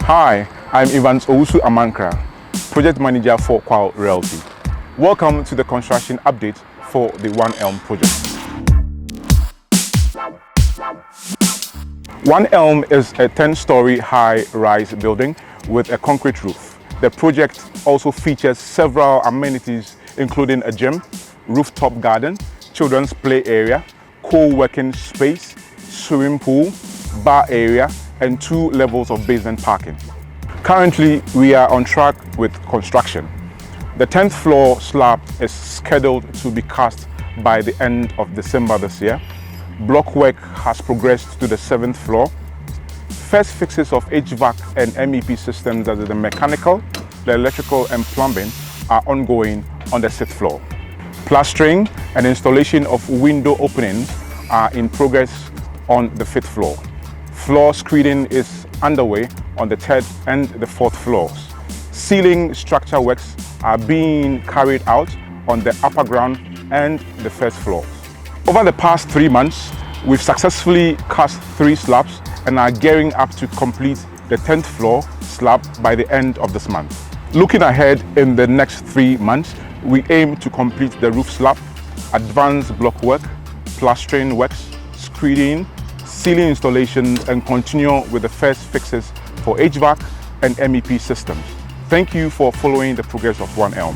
Hi, I'm Evans Owusu Amankra, Project Manager for Kwao Realty. Welcome to the construction update for the One Elm project. One Elm is a 10-story high-rise building with a concrete roof. The project also features several amenities including a gym, rooftop garden, children's play area, co-working space, swimming pool, bar area, and 2 levels of basement parking. Currently, we are on track with construction. The 10th floor slab is scheduled to be cast by the end of December this year. Block work has progressed to the 7th floor. First fixes of HVAC and MEP systems, that is the mechanical, the electrical and plumbing, are ongoing on the 6th floor. Plastering and installation of window openings are in progress on the 5th floor. Floor screeding is underway on the 3rd and the 4th floors. Ceiling structure works are being carried out on the upper ground and the 1st floor. Over the past 3 months, we've successfully cast 3 slabs and are gearing up to complete the 10th floor slab by the end of this month. Looking ahead in the next 3 months, we aim to complete the roof slab, advanced block work, plastering works, screeding, ceiling installations, and continue with the first fixes for HVAC and MEP systems. Thank you for following the progress of One Elm.